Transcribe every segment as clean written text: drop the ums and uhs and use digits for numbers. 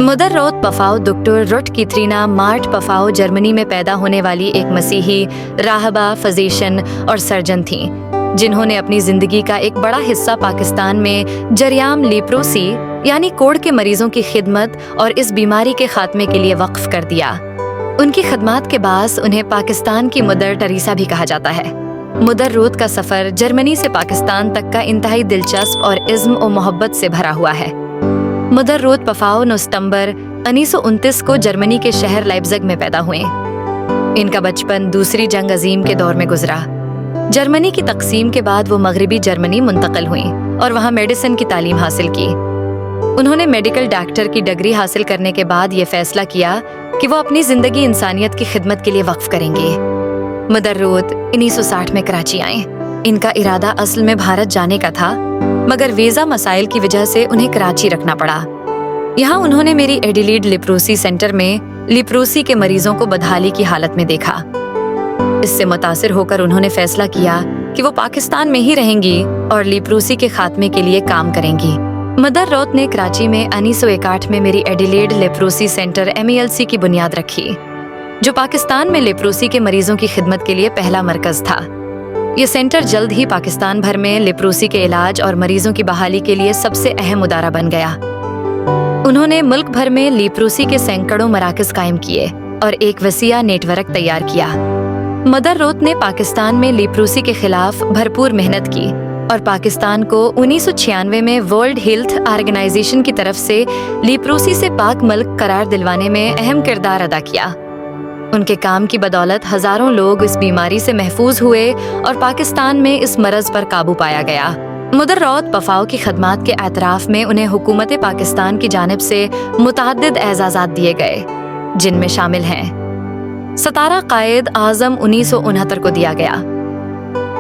Mother روت پفاؤ دکتور رٹ کیترینا mart پفاؤ Germany میں پیدا ہونے والی ایک مسیحی راہبہ، فزیشن اور سرجن تھیں، جنہوں نے اپنی زندگی کا ایک بڑا حصہ پاکستان میں جریام لیپروسی یعنی کوڑ کے مریضوں کی خدمت اور اس بیماری کے خاتمے کے لیے وقف کر دیا۔ ان کی خدمات کے باعث انہیں پاکستان کی مدر ٹریسا بھی کہا جاتا ہے۔ مدر روت کا سفر جرمنی سے پاکستان تک کا انتہائی دلچسپ اور عزم و محبت سے بھرا ہوا ہے۔ مدر روت پفاؤ 9 ستمبر 1929 کو جرمنی کے شہر لائپزگ میں پیدا ہوئے۔ ان کا بچپن دوسری جنگ عظیم کے دور میں گزرا۔ جرمنی کی تقسیم کے بعد وہ مغربی جرمنی منتقل ہوئیں اور وہاں میڈیسن کی تعلیم حاصل کی۔ انہوں نے میڈیکل ڈاکٹر کی ڈگری حاصل کرنے کے بعد یہ فیصلہ کیا کہ وہ اپنی زندگی انسانیت کی خدمت کے لیے وقف کریں گے۔ مدر روت 1960 میں کراچی آئیں۔ ان کا ارادہ اصل میں بھارت جانے کا تھا، مگر ویزا مسائل کی وجہ سے انہیں کراچی رکھنا پڑا۔ یہاں انہوں نے میری ایڈیلیڈ لیپروسی سینٹر میں لیپروسی کے مریضوں کو بدحالی کی حالت میں دیکھا۔ اس سے متاثر ہو کر انہوں نے فیصلہ کیا کہ وہ پاکستان میں ہی رہیں گی اور لیپروسی کے خاتمے کے لیے کام کریں گی۔ مدر روت نے کراچی میں 1961 میں میری ایڈیلیڈ لیپروسی سینٹر MELC کی بنیاد رکھی، جو پاکستان میں لیپروسی کے مریضوں کی خدمت کے لیے پہلا مرکز تھا۔ یہ سینٹر جلد ہی پاکستان بھر میں لیپروسی کے علاج اور مریضوں کی بحالی کے لیے سب سے اہم ادارہ بن گیا۔ انہوں نے ملک بھر میں لیپروسی کے سینکڑوں مراکز قائم کیے اور ایک وسیع نیٹ ورک تیار کیا۔ مدر روت نے پاکستان میں لیپروسی کے خلاف بھرپور محنت کی اور پاکستان کو 1996 میں ورلڈ ہیلتھ آرگنائزیشن کی طرف سے لیپروسی سے پاک ملک قرار دلوانے میں اہم کردار ادا کیا۔ ان کے کام کی بدولت ہزاروں لوگ اس بیماری سے محفوظ ہوئے اور پاکستان میں اس مرض پر قابو پایا گیا۔ مدر روت پفاؤ کی خدمات کے اعتراف میں انہیں حکومت پاکستان کی جانب سے متعدد اعزازات دیے گئے، جن میں شامل ہیں: ستارہ قائد اعظم 1969 کو دیا گیا،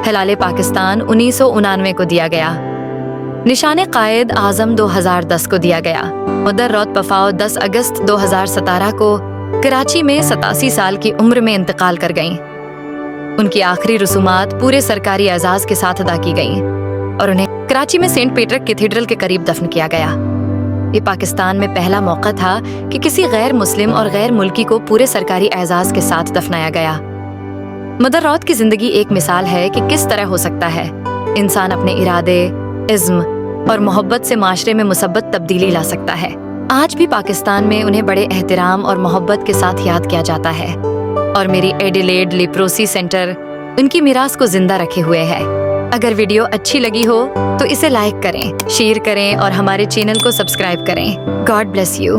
ہلال پاکستان 1999 کو دیا گیا، نشان قائد اعظم 2010 کو دیا گیا۔ مدر روت پفاؤ 10 اگست 2017 کو کراچی میں 87 سال کی عمر میں انتقال کر گئیں۔ ان کی آخری رسومات پورے سرکاری اعزاز کے ساتھ ادا کی گئیں اور انہیں کراچی میں سینٹ پیٹرک کیتھیڈرل کے قریب دفن کیا گیا۔ یہ پاکستان میں پہلا موقع تھا کہ کسی غیر مسلم اور غیر ملکی کو پورے سرکاری اعزاز کے ساتھ دفنایا گیا۔ مدر روت کی زندگی ایک مثال ہے کہ کس طرح ہو سکتا ہے انسان اپنے ارادے، عزم اور محبت سے معاشرے میں مثبت تبدیلی لا سکتا ہے۔ آج بھی پاکستان میں انہیں بڑے احترام اور محبت کے ساتھ یاد کیا جاتا ہے، اور میری ایڈیلیڈ لیپروسی سینٹر ان کی میراث کو زندہ رکھے ہوئے ہے۔ اگر ویڈیو اچھی لگی ہو تو اسے لائک کریں، شیئر کریں اور ہمارے چینل کو سبسکرائب کریں۔ God bless you.